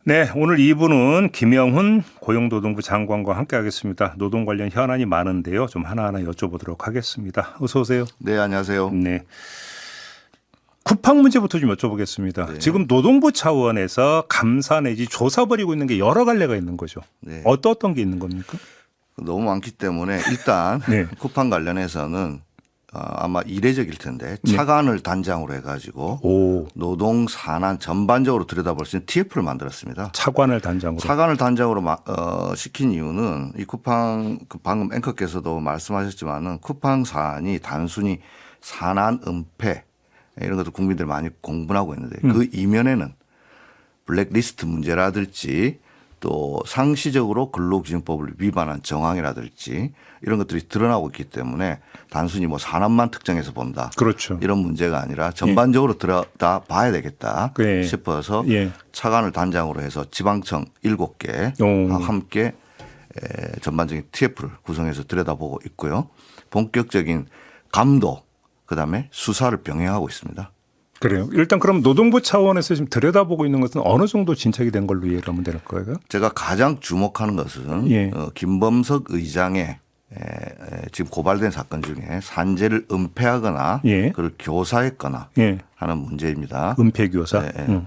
네, 오늘 2부는 김영훈 고용노동부 장관과 함께하겠습니다. 노동 관련 현안이 많은데요. 좀 하나하나 여쭤보도록 하겠습니다. 어서 오세요. 네, 안녕하세요. 네. 쿠팡 문제부터 좀 여쭤보겠습니다. 네. 지금 노동부 차원에서 감사 내지 조사 벌이고 있는 게 여러 갈래가 있는 거죠. 네. 어떤 게 있는 겁니까? 너무 많기 때문에 일단 네. 쿠팡 관련해서는 아마 이례적일 텐데 차관을 단장으로 해가지고 노동 산안 전반적으로 들여다볼 수 있는 TF를 만들었습니다. 차관을 단장으로. 차관을 단장으로 시킨 이유는 이 쿠팡 방금 앵커께서도 말씀하셨지만은 쿠팡 사안이 단순히 산안 은폐 이런 것도 국민들이 많이 공분하고 있는데 그 이면에는 블랙리스트 문제라든지 또 상시적으로 근로기준법을 위반한 정황이라든지 이런 것들이 드러나고 있기 때문에 단순히 뭐 산업만 특정해서 본다. 그렇죠. 이런 문제가 아니라 전반적으로 들여다 봐야 되겠다 네. 싶어서 예. 차관을 단장으로 해서 지방청 7개 함께 전반적인 TF를 구성해서 들여다보고 있고요. 본격적인 감독 그다음에 수사를 병행하고 있습니다. 그래요. 일단 그럼 노동부 차원에서 지금 들여다보고 있는 것은 어느 정도 진척이 된 걸로 이해를 하면 되는 거예요? 제가 가장 주목하는 것은 예. 김범석 의장의 지금 고발된 사건 중에 산재를 은폐하거나 예. 그걸 교사했거나 예. 하는 문제입니다. 은폐 교사. 네.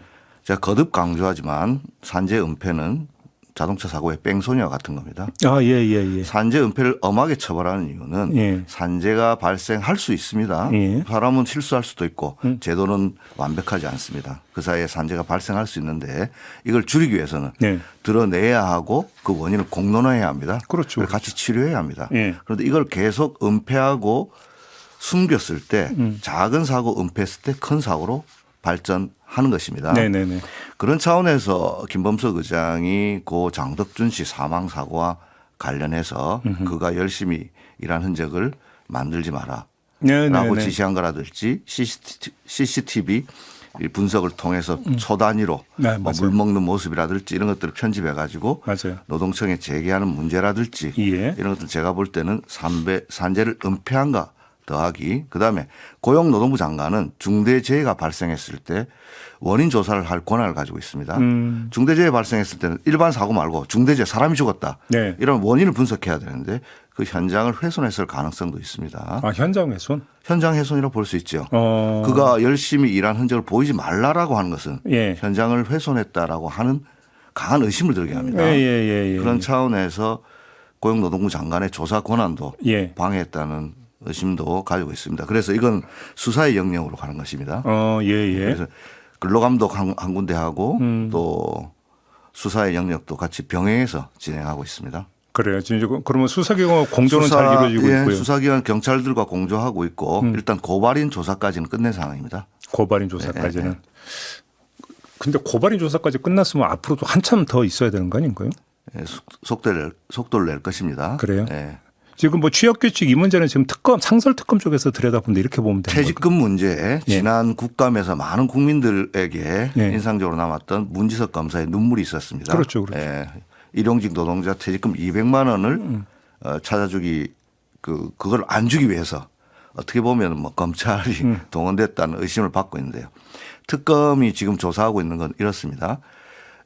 제가 거듭 강조하지만 산재 은폐는 자동차 사고의 뺑소니와 같은 겁니다. 예. 산재 은폐를 엄하게 처벌하는 이유는 예. 산재가 발생할 수 있습니다. 예. 사람은 실수할 수도 있고 제도는 완벽하지 않습니다. 그 사이에 산재가 발생할 수 있는데 이걸 줄이기 위해서는 네. 드러내야 하고 그 원인을 공론화해야 합니다. 그렇죠. 같이 치료해야 합니다. 예. 그런데 이걸 계속 은폐하고 숨겼을 때 작은 사고 은폐했을 때 큰 사고로 발전하는 것입니다. 네네네. 그런 차원에서 김범석 의장이 고 장덕준 씨 사망 사고와 관련해서 그가 열심히 일한 흔적을 만들지 마라. 라고 지시한 거라든지 CCTV 분석을 통해서 초단위로 네, 물 먹는 모습이라든지 이런 것들을 편집해 가지고 맞아요. 노동청에 제기하는 문제라든지 예. 이런 것들 제가 볼 때는 산재를 은폐한가 더하기 그다음에 고용노동부 장관은 중대재해가 발생했을 때 원인 조사를 할 권한을 가지고 있습니다. 중대재해 발생했을 때는 일반 사고 말고 중대재해 사람이 죽었다. 네. 이런 원인을 분석해야 되는데 그 현장을 훼손했을 가능성도 있습니다. 아, 현장 훼손? 현장 훼손이라고 볼 수 있죠. 그가 열심히 일한 흔적을 보이지 말라라고 하는 것은 예. 현장을 훼손했다라고 하는 강한 의심을 들게 합니다. 예. 그런 차원에서 고용노동부 장관의 조사 권한도 예. 방해했다는 의심도 가지고 있습니다. 그래서 이건 수사의 영역으로 가는 것입니다. 예. 그래서 근로감독 한 군데 하고 또 수사의 영역도 같이 병행해서 진행하고 있습니다. 그래요. 지금 그러면 수사기관 공조는 잘 이루어지고 있고요. 수사기관 경찰들과 공조하고 있고 일단 고발인 조사까지는 끝낸 상황입니다. 고발인 조사까지는. 근데 고발인 조사까지 끝났으면 앞으로도 한참 더 있어야 되는 거 아닌가요? 속도를 낼 것입니다. 그래요? 네. 지금 뭐 취업규칙 이 문제는 지금 상설특검 쪽에서 들여다본다 이렇게 보면 되는 거죠. 퇴직금 문제 지난 국감에서 많은 국민들에게 인상적으로 남았던 문지석 검사의 눈물이 있었습니다. 그렇죠. 일용직 노동자 퇴직금 200만 원을 찾아주기 그걸 안 주기 위해서 어떻게 보면 뭐 검찰이 동원됐다는 의심을 받고 있는데요. 특검이 지금 조사하고 있는 건 이렇습니다.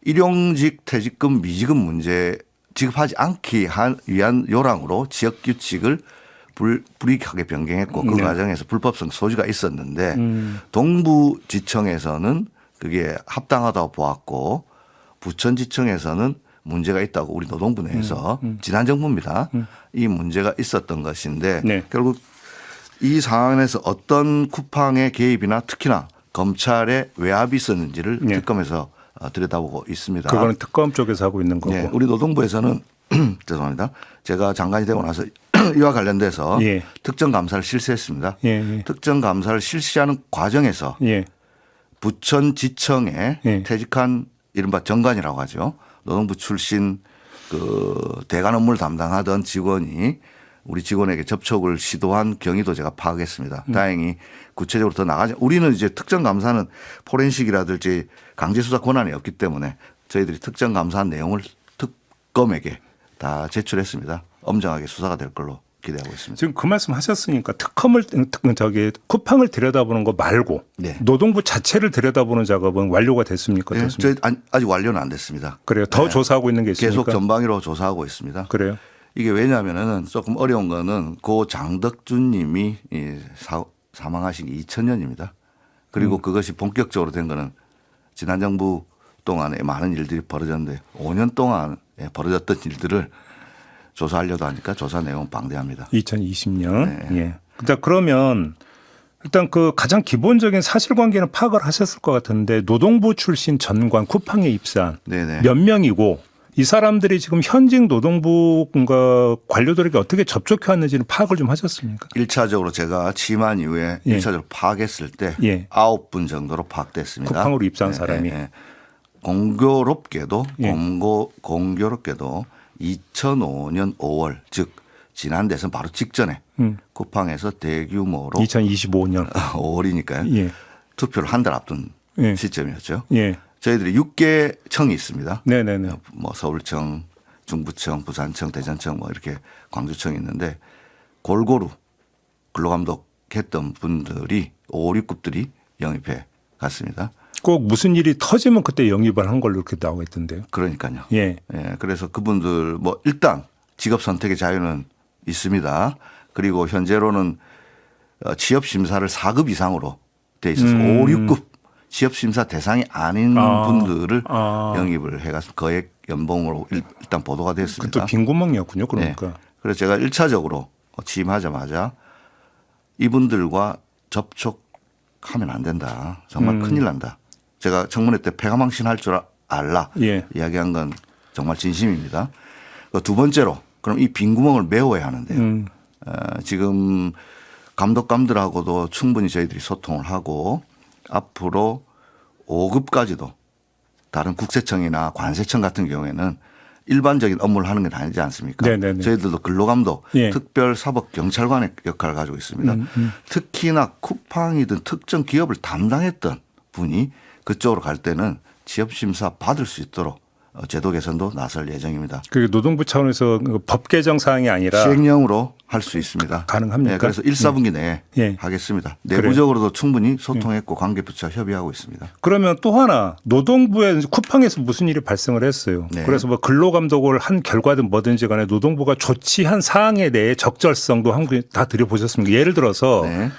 일용직 퇴직금 미지급 문제 지급하지 않기 위한 요랑으로 지역규칙을 불이익하게 변경했고 그 과정에서 불법성 소지가 있었는데 동부지청에서는 그게 합당하다고 보았고 부천지청에서는 문제가 있다고 우리 노동부 내에서 지난 정부입니다. 이 문제가 있었던 것인데 결국 이 상황에서 어떤 쿠팡의 개입이나 특히나 검찰의 외압이 있었는지를 특검에서 들여다보고 있습니다. 그거는 특검 쪽에서 하고 있는 거고. 네, 우리 노동부에서는 죄송합니다. 제가 장관이 되고 나서 이와 관련돼서 특정 감사를 실시했습니다. 특정 감사를 실시하는 과정에서 부천지청에 퇴직한 이른바 정관이라고 하죠. 노동부 출신 그 대관 업무를 담당하던 직원이 우리 직원에게 접촉을 시도한 경위도 제가 파악했습니다. 다행히 구체적으로 더 나가지. 우리는 이제 특정 감사는 포렌식이라든지 강제 수사 권한이 없기 때문에 저희들이 특정 감사한 내용을 특검에게 다 제출했습니다. 엄정하게 수사가 될 걸로 기대하고 있습니다. 지금 그 말씀하셨으니까 쿠팡을 들여다보는 거 말고 네. 노동부 자체를 들여다보는 작업은 완료가 됐습니까? 네, 어떻습니까? 저희 아직 완료는 안 됐습니다. 그래요. 더 조사하고 있는 게 있습니까? 계속 전방위로 조사하고 있습니다. 그래요. 이게 왜냐하면은 조금 어려운 거는 고 장덕준 님이 사망하신 2000년입니다. 그리고 그것이 본격적으로 된 거는 지난 정부 동안에 많은 일들이 벌어졌는데 5년 동안 벌어졌던 일들을 조사하려고 하니까 조사 내용은 방대합니다. 2020년. 네. 예. 그러면 일단 그 가장 기본적인 사실관계는 파악을 하셨을 것 같은데 노동부 출신 전관 쿠팡에 입사한 네네. 몇 명이고 이 사람들이 지금 현직 노동부 관료들에게 어떻게 접촉해 왔는지는 파악을 좀 하셨습니까? 1차적으로 제가 취임한 이후에 예. 1차적으로 파악했을 때 예. 9분 정도로 파악됐습니다. 쿠팡으로 입사한 사람이. 공교롭게도 예. 공교롭게도 2005년 5월 즉 지난 대선 바로 직전에 쿠팡에서 대규모로 2025년 5월이니까요. 예. 투표를 한 달 앞둔 예. 시점이었죠. 예. 저희들이 6개 청이 있습니다. 네네네. 뭐 서울청, 중부청, 부산청, 대전청 뭐 이렇게 광주청이 있는데 골고루 근로감독했던 분들이 5, 6급들이 영입해 갔습니다. 꼭 무슨 일이 터지면 그때 영입을 한 걸로 이렇게 나와 있던데요. 그러니까요. 예. 예, 그래서 그분들 뭐 일단 직업 선택의 자유는 있습니다. 그리고 현재로는 취업 심사를 4급 이상으로 돼 있어서 5, 6급 취업 심사 대상이 아닌 분들을 영입을 해가서 거액 연봉으로 일단 보도가 됐습니다. 그것도 빈 구멍이었군요. 그러니까. 네. 그래서 제가 1차적으로 취임하자마자 이분들과 접촉하면 안 된다. 정말 큰일 난다. 제가 청문회 때 폐가망신 할 줄 알라 예. 이야기한 건 정말 진심입니다. 두 번째로 그럼 이 빈 구멍을 메워야 하는데요. 지금 감독감들하고도 충분히 저희들이 소통을 하고 앞으로 5급까지도 다른 국세청이나 관세청 같은 경우에는 일반적인 업무를 하는 게 아니지 않습니까? 네네네. 저희들도 근로감독, 예. 특별사법경찰관의 역할을 가지고 있습니다. 특히나 쿠팡이든 특정 기업을 담당했던 분이 그쪽으로 갈 때는 취업심사 받을 수 있도록 제도 개선도 나설 예정입니다. 그게 노동부 차원에서 법 개정 사항이 아니라 시행령으로 할 수 있습니다. 가능합니까? 네, 그래서 1, 4분기 내에 예. 하겠습니다. 내부적으로도 충분히 소통했고 관계부처 협의하고 있습니다. 그러면 또 하나 노동부에 쿠팡에서 무슨 일이 발생을 했어요. 네. 그래서 뭐 근로감독을 한 결과든 뭐든지 간에 노동부가 조치한 사항에 대해 적절성도 한번 다 들여보셨습니까? 예를 들어서 네.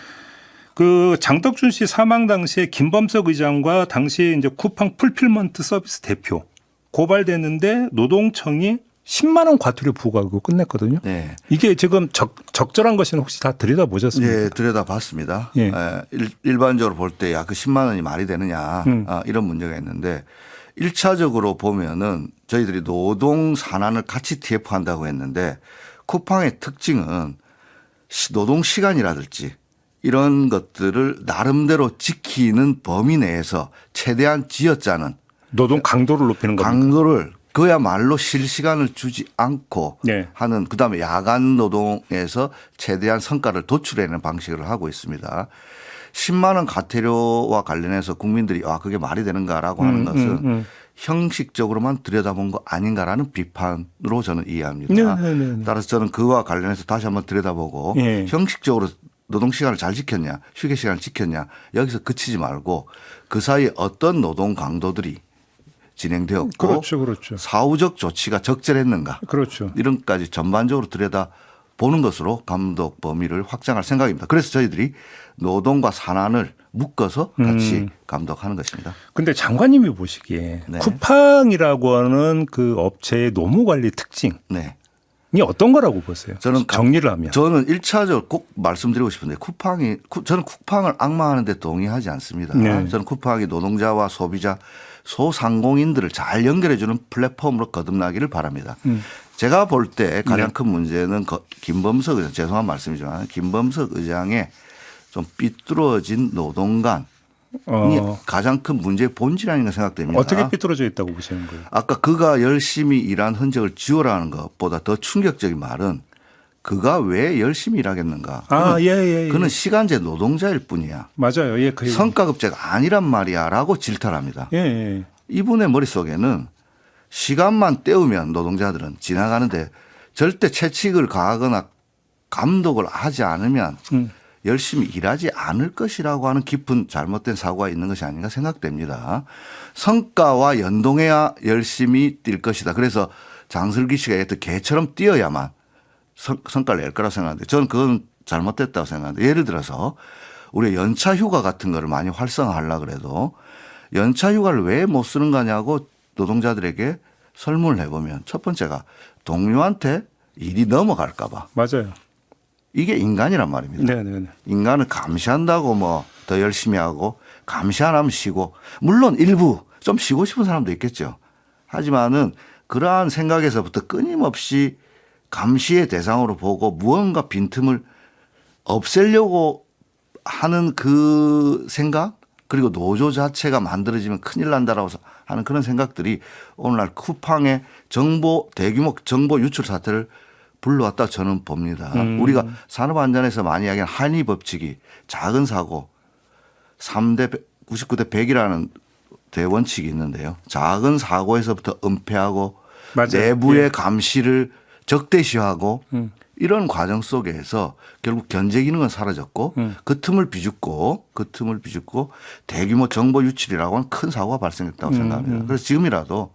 그 장덕준 씨 사망 당시에 김범석 의장과 당시에 이제 쿠팡 풀필먼트 서비스 대표 고발됐는데 노동청이 10만 원 과태료 부과하고 끝냈거든요. 네. 이게 지금 적절한 것이는 혹시 다 들여다보셨습니까? 예, 들여다봤습니다. 예. 일반적으로 볼 때 야, 그 10만 원이 말이 되느냐 이런 문제가 있는데 1차적으로 보면은 저희들이 노동 산안을 같이 TF한다고 했는데 쿠팡의 특징은 노동 시간이라든지 이런 것들을 나름대로 지키는 범위 내에서 최대한 쥐어짜는 노동 강도를 높이는 겁니다. 강도를 그야말로 실시간을 주지 않고 네. 하는 그다음에 야간 노동에서 최대한 성과를 도출해내는 방식을 하고 있습니다. 10만 원 과태료와 관련해서 국민들이 아 그게 말이 되는가라고 하는 것은 형식적으로만 들여다본 거 아닌가라는 비판으로 저는 이해합니다. 네. 따라서 저는 그와 관련해서 다시 한번 들여다보고 예. 형식적으로 노동 시간을 잘 지켰냐 휴게 시간을 지켰냐 여기서 그치지 말고 그 사이에 어떤 노동 강도들이 진행되었고 그렇죠. 사후적 조치가 적절했는가 그렇죠. 이런 것까지 전반적으로 들여다보는 것으로 감독 범위를 확장할 생각입니다. 그래서 저희들이 노동과 산안을 묶어서 같이 감독하는 것입니다. 근데 장관님이 보시기에 네. 쿠팡이라고 하는 그 업체의 노무 관리 특징이 네. 어떤 거라고 보세요? 저는 정리를 하면. 저는 1차적으로 꼭 말씀드리고 싶은데 저는 쿠팡을 악마하는 데 동의하지 않습니다. 네. 저는 쿠팡이 노동자와 소비자 소상공인들을 잘 연결해주는 플랫폼으로 거듭나기를 바랍니다. 제가 볼 때 가장 큰 문제는 김범석 의장, 죄송한 말씀이지만 김범석 의장의 좀 삐뚤어진 노동관이 가장 큰 문제의 본질 아닌가 생각됩니다. 어떻게 삐뚤어져 있다고 보시는 거예요? 아까 그가 열심히 일한 흔적을 지우라는 것보다 더 충격적인 말은 그가 왜 열심히 일하겠는가. 예. 그는 시간제 노동자일 뿐이야. 맞아요. 예, 성과급제가 아니란 말이야 라고 질타를 합니다. 예. 이분의 머릿속에는 시간만 때우면 노동자들은 지나가는데 절대 채찍을 가하거나 감독을 하지 않으면 열심히 일하지 않을 것이라고 하는 깊은 잘못된 사고가 있는 것이 아닌가 생각됩니다. 성과와 연동해야 열심히 뛸 것이다. 그래서 장슬기 씨가 했던 개처럼 뛰어야만 성과를 낼 거라고 생각하는데 저는 그건 잘못됐다고 생각하는데 예를 들어서 우리가 연차 휴가 같은 거를 많이 활성화하려고 그래도 연차 휴가를 왜 못 쓰는 거냐고 노동자들에게 설문을 해보면 첫 번째가 동료한테 일이 넘어갈까 봐. 맞아요. 이게 인간이란 말입니다. 네네네. 인간은 감시한다고 뭐 더 열심히 하고 감시 안 하면 쉬고 물론 일부 좀 쉬고 싶은 사람도 있겠죠. 하지만은 그러한 생각에서부터 끊임없이 감시의 대상으로 보고 무언가 빈틈을 없애려고 하는 그 생각 그리고 노조 자체가 만들어지면 큰일 난다라고 하는 그런 생각들이 오늘날 쿠팡의 대규모 정보 유출 사태를 불러왔다 저는 봅니다. 우리가 산업안전에서 많이 이야기하는 한의 법칙이 작은 사고 3대 99대 100이라는 대원칙이 있는데요. 작은 사고에서부터 은폐하고 맞아요. 내부의 예. 감시를 적대시하고 이런 과정 속에서 결국 견제 기능은 사라졌고 그 틈을 비죽고 대규모 정보 유출이라고 하는 큰 사고가 발생했다고 생각합니다. 그래서 지금이라도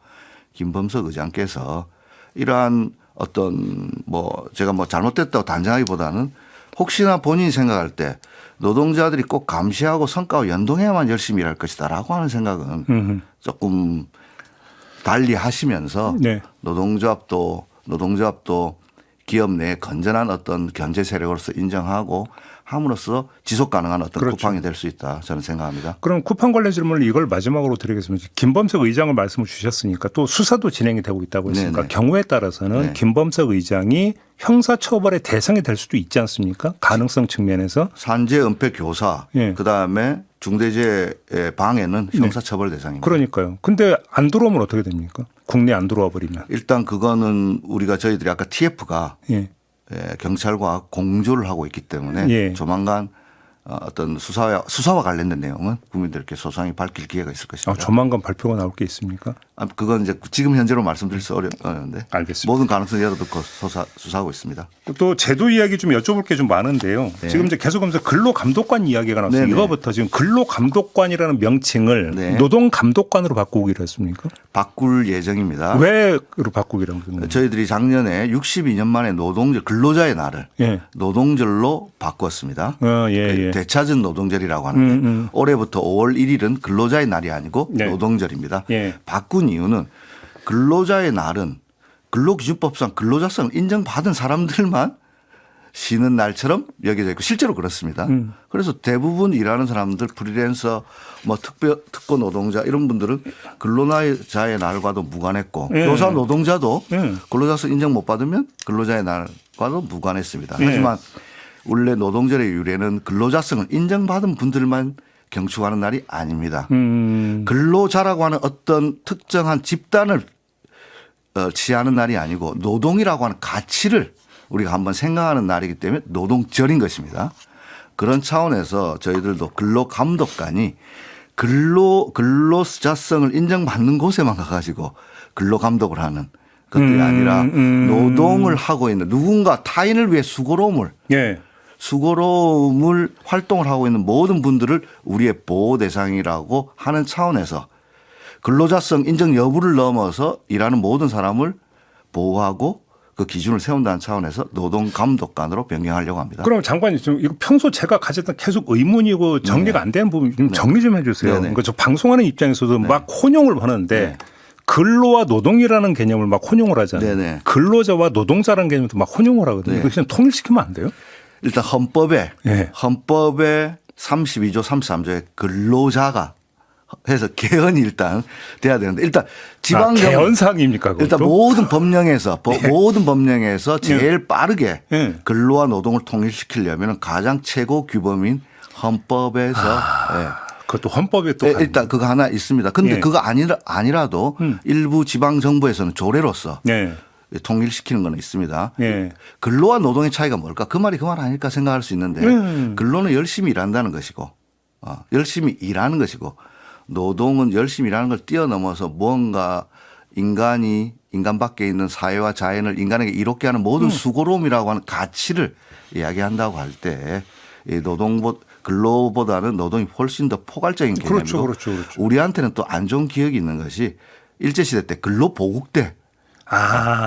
김범석 의장께서 이러한 어떤 뭐 제가 뭐 잘못됐다고 단정하기보다는 혹시나 본인이 생각할 때 노동자들이 꼭 감시하고 성과와 연동해야만 열심히 일할 것이다라고 하는 생각은 조금 달리 하시면서 네. 노동조합도 기업 내 건전한 어떤 견제 세력으로서 인정하고 함으로써 지속 가능한 어떤 그렇죠. 쿠팡이 될 수 있다 저는 생각합니다. 그럼 쿠팡 관련 질문을 이걸 마지막으로 드리겠습니다. 김범석 의장을 말씀을 주셨으니까 또 수사도 진행이 되고 있다고 했으니까 네네. 경우에 따라서는 네. 김범석 의장이 형사처벌의 대상이 될 수도 있지 않습니까? 가능성 측면에서. 산재 은폐 교사 예. 그다음에 중대재해 방해는 형사처벌 대상입니다. 그러니까요. 근데 안 들어오면 어떻게 됩니까? 국내 안 들어와 버리면. 일단 그거는 저희들이 아까 TF가 예. 경찰과 공조를 하고 있기 때문에 예. 조만간 어떤 수사와 관련된 내용은 국민들께 소상히 밝힐 기회가 있을 것입니다. 조만간 발표가 나올 게 있습니까? 그건 이제 지금 현재로 말씀드릴 수 어려운데 알겠습니다. 모든 가능성을 열어두고 수사하고 있습니다. 또 제도 이야기 좀 여쭤볼 게 좀 많은데요. 네. 지금 이제 계속하면서 근로감독관 이야기가 나왔어요. 네네. 이거부터 지금 근로감독관이라는 명칭을 네. 노동감독관으로 바꾸기로 했습니까? 바꿀 예정입니다. 왜로 바꾸기로 한 건가요? 저희들이 작년에 62년 만에 근로자의 날을 예. 노동절로 바꿨습니다. 예. 되찾은 노동절이라고 하는데 올해부터 5월 1일은 근로자의 날이 아니고 네. 노동절입니다. 예. 바꾼 이유는 근로자의 날은 근로기준법상 근로자성을 인정받은 사람들만 쉬는 날처럼 여겨져 있고 실제로 그렇습니다. 그래서 대부분 일하는 사람들 프리랜서 뭐 특고 노동자 이런 분들은 근로자의 날과도 무관했고 예. 교사 노동자도 예. 근로자성 인정 못 받으면 근로자의 날과도 무관했습니다. 예. 하지만 원래 노동절의 유래는 근로자성을 인정받은 분들만 경축하는 날이 아닙니다. 근로자라고 하는 어떤 특정한 집단을 취하는 날이 아니고 노동이라고 하는 가치를 우리가 한번 생각하는 날이기 때문에 노동절인 것입니다. 그런 차원에서 저희들도 근로감독관이 근로자성을 인정받는 곳에만 가가지고 근로감독을 하는 것들이 아니라 노동을 하고 있는 누군가 타인을 위해 예. 수고로움을 활동을 하고 있는 모든 분들을 우리의 보호 대상이라고 하는 차원에서 근로자성 인정 여부를 넘어서 일하는 모든 사람을 보호하고 그 기준을 세운다는 차원에서 노동감독관으로 변경하려고 합니다. 그럼 장관님 좀 이거 평소 제가 가졌던 계속 의문이고 정리가 안 되는 부분 좀 정리 좀 해주세요. 네네. 그러니까 저 방송하는 입장에서도 막 혼용을 하는데 네. 근로와 노동이라는 개념을 막 혼용을 하잖아요. 네네. 근로자와 노동자라는 개념도 막 혼용을 하거든요. 네. 이거 그냥 통일시키면 안 돼요? 일단 헌법에 예. 32조 33조에 근로자가 해서 개헌이 일단 돼야 되는데 일단 지방 개헌상입니까? 그것도? 일단 모든 법령에서 제일 빠르게 예. 근로와 노동을 통일시키려면 가장 최고 규범인 헌법에서 그것도 헌법에 또 일단 그거 하나 있습니다. 근데 예. 그거 아니라도 일부 지방 정부에서는 조례로서 네. 통일시키는 건 있습니다. 예. 근로와 노동의 차이가 뭘까? 그 말이 그 말 아닐까 생각할 수 있는데 근로는 열심히 일한다는 것이고 열심히 일하는 것이고 노동은 열심히 일하는 걸 뛰어넘어서 무언가 인간이 인간 밖에 있는 사회와 자연을 인간에게 이롭게 하는 모든 수고로움이라고 하는 가치를 이야기한다고 할 때 근로보다는 노동이 훨씬 더 포괄적인 개념이고 그렇죠. 우리한테는 또 안 좋은 기억이 있는 것이 일제시대 때 근로보국대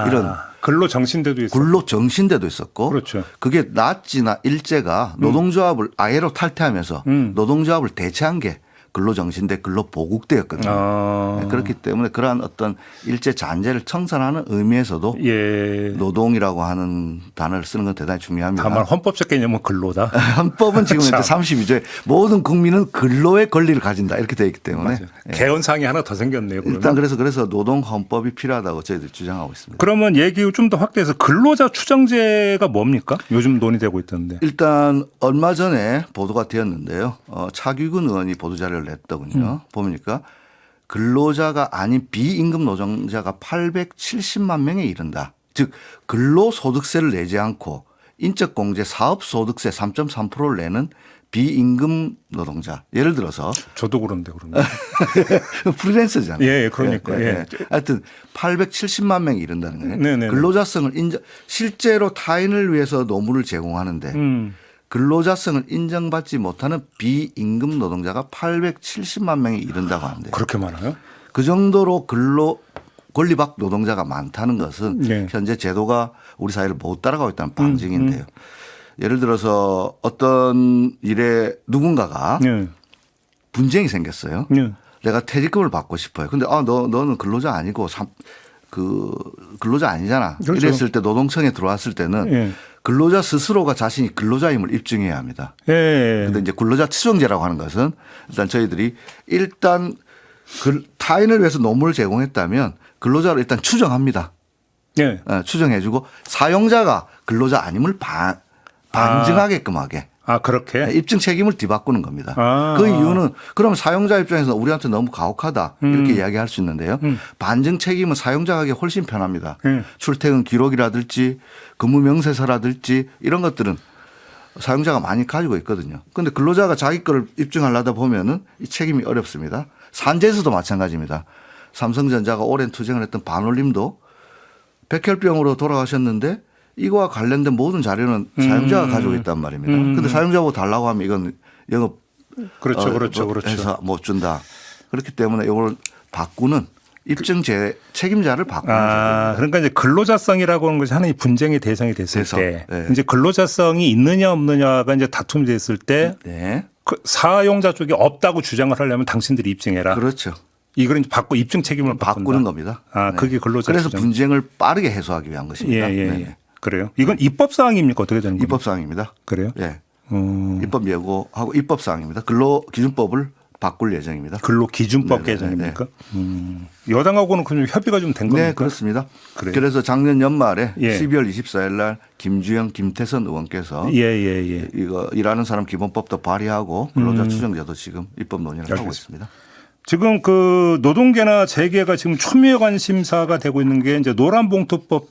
이런 근로정신대도 있어요. 근로정신대도 있었고 그렇죠. 그게 나치나 일제가 노동조합을 아예로 탈퇴하면서 노동조합을 대체한 게 근로정신대 근로보국대였거든요. 네, 그렇기 때문에 그러한 어떤 일제 잔재를 청산하는 의미에서도 예. 노동이라고 하는 단어를 쓰는 건 대단히 중요합니다. 다만 헌법적 개념은 근로다. 헌법은 지금 참. 이제 32조에 모든 국민은 근로의 권리를 가진다 이렇게 되어 있기 때문에 개헌상이 하나 더 생겼네요. 그러면. 일단 그래서 노동 헌법이 필요하다고 저희들이 주장하고 있습니다. 그러면 얘기 좀 더 확대해서 근로자 추정제가 뭡니까? 요즘 논의되고 있던데. 일단 얼마 전에 보도가 되었는데요. 차규근 의원이 보도자료를 냈더군요. 보니까 근로자가 아닌 비임금 노동자가 870만 명에 이른다. 즉 근로소득세를 내지 않고 인적공제 사업소득세 3.3%를 내는 비임금 노동자. 예를 들어서 저도 그런데 그러면. 프리랜서잖아요. 예, 그러니까. 예. 하여튼 870만 명이 이른다는 거예요. 네네네. 근로자성을 실제로 타인을 위해서 노무를 제공하는데 근로자성을 인정받지 못하는 비임금 노동자가 870만 명이 이른다고 하는데 그렇게 많아요? 그 정도로 권리박 노동자가 많다는 것은 네. 현재 제도가 우리 사회를 못 따라가고 있다는 반증인데요. 예를 들어서 어떤 일에 누군가가 네. 분쟁이 생겼어요. 네. 내가 퇴직금을 받고 싶어요. 근데 너는 근로자 아니고 근로자 아니잖아. 그렇죠. 이랬을 때 노동청에 들어왔을 때는 예. 근로자 스스로가 자신이 근로자임을 입증해야 합니다. 예. 그런데 이제 근로자 추정제라고 하는 것은 일단 저희들이 일단 타인을 위해서 노무를 제공했다면 근로자를 일단 추정합니다. 예. 추정해주고 사용자가 근로자 아님을 반증하게끔 하게. 그렇게? 입증 책임을 뒤바꾸는 겁니다. 아. 그 이유는 그럼 사용자 입장에서 우리한테 너무 가혹하다 이렇게 이야기할 수 있는데요. 반증 책임은 사용자가 하기 훨씬 편합니다. 출퇴근 기록이라든지 근무 명세서라든지 이런 것들은 사용자가 많이 가지고 있거든요. 그런데 근로자가 자기 거를 입증하려다 보면은 이 책임이 어렵습니다. 산재에서도 마찬가지입니다. 삼성전자가 오랜 투쟁을 했던 반올림도 백혈병으로 돌아가셨는데 이거와 관련된 모든 자료는 사용자가 가지고 있단 말입니다. 그런데 사용자보고 달라고 하면 이건 영업 그렇죠. 해서 못 준다. 그렇기 때문에 이걸 바꾸는 입증제 책임자를 바꾸는 제도입니다. 그러니까 이제 근로자성이라고 하는 것이 하나의 분쟁의 대상이 됐을 때 네. 이제 근로자성이 있느냐 없느냐가 이제 다툼이 됐을 때 네. 그 사용자 쪽이 없다고 주장을 하려면 당신들이 입증해라. 그렇죠. 이걸 이제 입증 책임을 바꾸는 겁니다. 그게 근로자 그래서 추정. 분쟁을 빠르게 해소하기 위한 것입니다. 예. 네. 그래요. 이건 입법 사항입니까? 어떻게 되는 겁니까? 입법 사항입니다. 그래요? 예. 입법 예고하고 입법 사항입니다. 근로기준법을 바꿀 예정입니다. 근로기준법 네네. 개정입니까? 여당하고는 그럼 협의가 좀 된 겁니까? 네, 그렇습니다. 그래요? 그래서 작년 연말에 예. 12월 24일 날 김주영, 김태선 의원께서 예. 이거 일하는 사람 기본법도 발의하고 근로자 추정제도 지금 입법 논의를 하고 있습니다. 지금 그 노동계나 재계가 지금 초미의 관심사가 되고 있는 게 이제 노란봉투법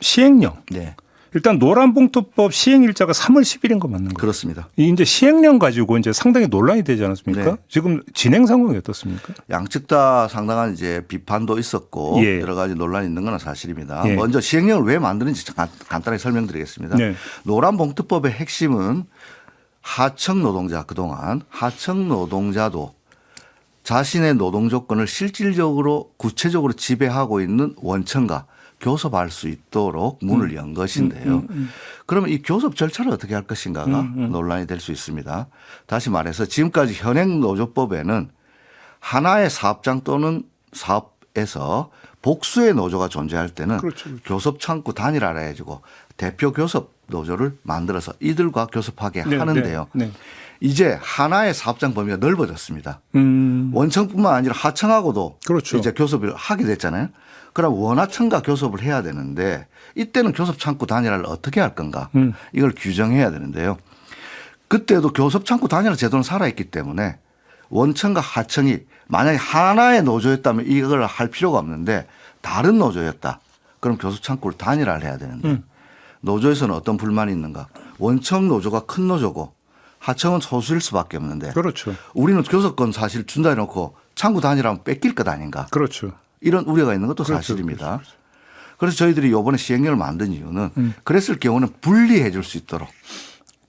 시행령. 네, 일단 노란봉투법 시행일자가 3월 10일인 거 맞는 거예요? 그렇습니다. 이 이제 시행령 가지고 이제 상당히 논란이 되지 않았습니까? 네. 지금 진행 상황이 어떻습니까? 양측 다 상당한 이제 비판도 있었고 예. 여러 가지 논란이 있는 건 사실입니다. 예. 먼저 시행령을 왜 만드는지 간단하게 설명드리겠습니다. 네. 노란봉투법의 핵심은 하청 노동자 그동안 하청 노동자도 자신의 노동 조건을 실질적으로 구체적으로 지배하고 있는 원청과 교섭할 수 있도록 문을 연 것인데요. 그러면 이 교섭 절차를 어떻게 할 것인가가 논란이 될 수 있습니다. 다시 말해서 지금까지 현행 노조법에는 하나의 사업장 또는 사업에서 복수의 노조가 존재할 때는 그렇죠. 교섭 창구 단일화를 해주고 대표 교섭 노조를 만들어서 이들과 교섭하게 하는데요. 네. 이제 하나의 사업장 범위가 넓어졌습니다. 원청뿐만 아니라 하청하고도 그렇죠. 이제 교섭을 하게 됐잖아요. 그럼 원하청과 교섭을 해야 되는데 이때는 교섭 창구 단일화를 어떻게 할 건가 이걸 규정해야 되는데요. 그때도 교섭 창구 단일화 제도는 살아있기 때문에 원청과 하청이 만약에 하나의 노조였다면 이걸 할 필요가 없는데 다른 노조였다. 그럼 교섭 창구를 단일화를 해야 되는데 노조에서는 어떤 불만이 있는가. 원청 노조가 큰 노조고 하청은 소수일 수밖에 없는데 그렇죠. 우리는 교섭권 사실 준다 해놓고 창구 단일화하면 뺏길 것 아닌가. 그렇죠. 이런 우려가 있는 것도 사실입니다. 그래서 저희들이 이번에 시행령을 만든 이유는 그랬을 경우는 분리해 줄 수 있도록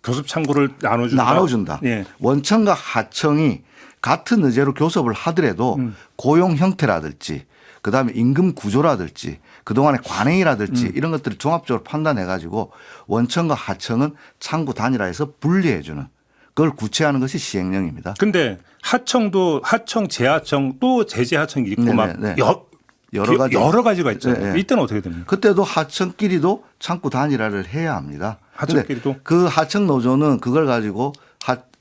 교섭 창구를 나눠준다. 예. 원청과 하청이 같은 의제로 교섭을 하더라도 고용 형태라든지 그다음에 임금 구조라든지 그동안의 관행이라든지 이런 것들을 종합적으로 판단해 가지고 원청과 하청은 창구 단일화해서 분리해 주는 그걸 구체화하는 것이 시행령입니다. 근데 하청도 하청, 재하청 또 제재하청이 있고 막 여러 가지가 있잖아요. 네. 이때는 어떻게 됩니까? 그때도 하청끼리도 창구 단일화를 해야 합니다. 하청끼리도? 그 하청 노조는 그걸 가지고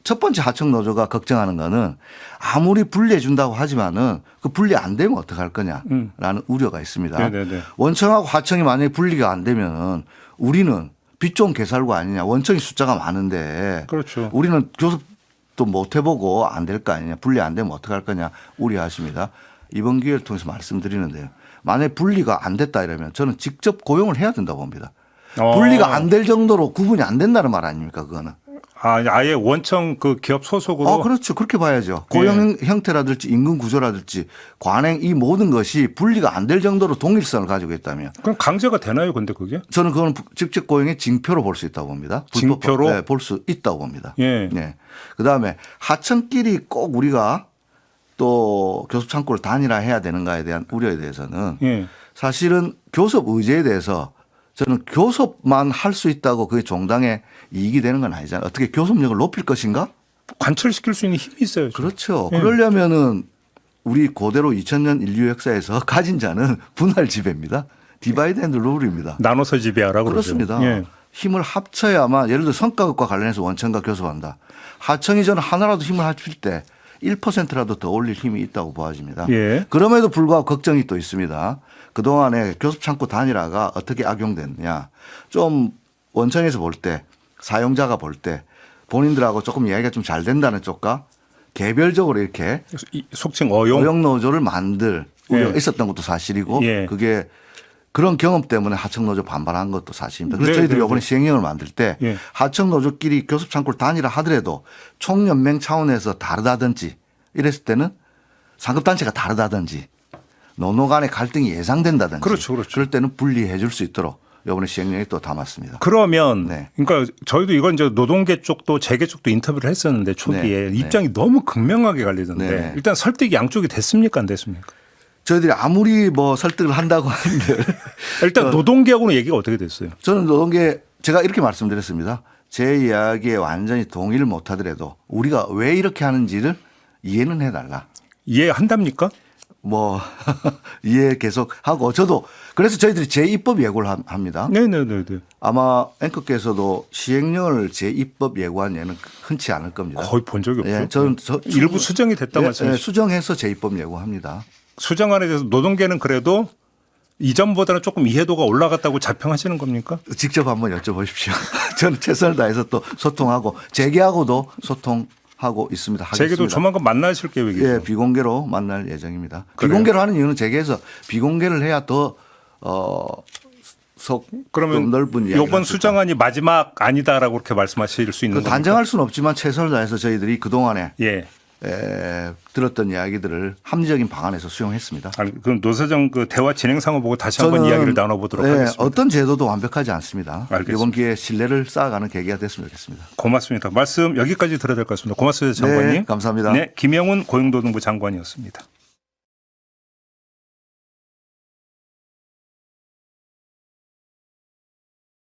첫 번째 하청 노조가 걱정하는 거는 아무리 분리해 준다고 하지만은 그 분리 안 되면 어떡할 거냐라는 우려가 있습니다. 네네네. 원청하고 하청이 만약에 분리가 안 되면은 우리는 빚 좋은 개살구 아니냐. 원청이 숫자가 많은데 그렇죠. 우리는 교섭도 못 해보고 안 될 거 아니냐. 분리 안 되면 어떡할 거냐 우려하십니다. 이번 기회를 통해서 말씀드리는데요. 만약에 분리가 안 됐다 이러면 저는 직접 고용을 해야 된다고 봅니다. 분리가 안 될 정도로 구분이 안 된다는 말 아닙니까 그거는. 아예 원청 그 기업 소속으로. 그렇죠. 그렇게 봐야죠. 고용 형태라든지 임금 구조라든지 관행 이 모든 것이 분리가 안 될 정도로 동일성을 가지고 있다면. 그럼 강제가 되나요, 근데 그게? 저는 그건 직접 고용의 징표로 볼 수 있다고 봅니다. 징표로? 네, 볼 수 있다고 봅니다. 예. 네. 그다음에 하청끼리 꼭 우리가 또 교섭 창구를 단일화해야 되는가에 대한 우려에 대해서는 예. 사실은 교섭 의제에 대해서 저는 교섭만 할 수 있다고 그게 종당의 이익이 되는 건 아니잖아요. 어떻게 교섭력을 높일 것인가? 관철시킬 수 있는 힘이 있어요. 지금. 그렇죠. 예. 그러려면은 우리 고대로 2000년 인류 역사에서 가진 자는 분할 지배입니다. 디바이드 앤드 룰입니다. 나눠서 지배하라고 그렇습니다. 그러죠. 예. 힘을 합쳐야만 예를 들어 성과급과 관련해서 원청과 교섭한다. 하청이 저는 하나라도 힘을 합칠 때 1%라도 더 올릴 힘이 있다고 보아집니다. 예. 그럼에도 불구하고 걱정이 또 있습니다. 그동안에 교섭 창구 단일화가 어떻게 악용됐느냐. 좀 원청에서 볼 때 사용자가 볼 때 본인들하고 조금 이야기가 좀 잘 된다는 쪽과 개별적으로 이렇게 속칭 어용 노조를 만들 우려가 예. 있었던 것도 사실이고 예. 그게 그런 경험 때문에 하청 노조 반발한 것도 사실입니다. 그래서 네, 저희들이 네, 이번에 네. 시행령을 만들 때 예. 하청 노조끼리 교섭 창구를 단일화 하더라도 총연맹 차원에서 다르다든지 이랬을 때는 상급단체가 다르다든지 노노 간의 갈등이 예상된다든지 그렇죠, 그렇죠. 그럴 때는 분리해 줄 수 있도록 이번에 시행령에 또 담았습니다. 그러면 네. 그러니까 저희도 이건 이제 노동계 쪽도 재계 쪽도 인터뷰를 했었는데 초기에 네. 입장이 너무 극명하게 갈리던데 네. 일단 설득이 양쪽이 됐습니까 안 됐습니까? 저희들이 아무리 뭐 설득을 한다고 하는데 일단 노동계하고는 얘기가 어떻게 됐어요? 저는 노동계 제가 이렇게 말씀드렸습니다. 제 이야기에 완전히 동의를 못 하더라도 우리가 왜 이렇게 하는지를 이해는 해달라. 이해한답니까? 뭐 이해 계속 하고 저도 그래서 저희들이 재입법 예고를 합니다. 네네네. 아마 앵커께서도 시행령을 재입법 예고한 예는 흔치 않을 겁니다. 거의 본 적이 없죠. 예, 저는 일부 수정이 됐다 말씀이시죠. 수정해서 재입법 예고합니다. 수정안에 대해서 노동계는 그래도 이전보다는 조금 이해도가 올라갔다고 자평하시는 겁니까? 직접 한번 여쭤보십시오. 저는 최선을 다해서 또 소통하고 재계하고도 소통하고 있습니다. 하겠습니다. 재계도 조만간 만나실 계획이죠. 예, 비공개로 만날 예정입니다. 그래요? 비공개로 하는 이유는 재계에서 비공개를 해야 더 그러면 넓은 이야기. 이번 수정안이 마지막 아니다라고 그렇게 말씀하실 수 있는 겁니까? 단정할 수는 없지만 최선을 다해서 저희들이 그동안에 예. 들었던 이야기들을 합리적인 방안에서 수용했습니다. 그럼 노사정 그 대화 진행 상황 보고 다시 한번 이야기를 나눠보도록 하겠습니다. 어떤 제도도 완벽하지 않습니다. 알겠습니다. 이번 기회에 신뢰를 쌓아가는 계기가 됐으면 좋겠습니다. 고맙습니다. 말씀 여기까지 들어야 될 것 같습니다. 고맙습니다, 장관님. 네, 감사합니다. 네, 김영훈 고용노동부 장관이었습니다.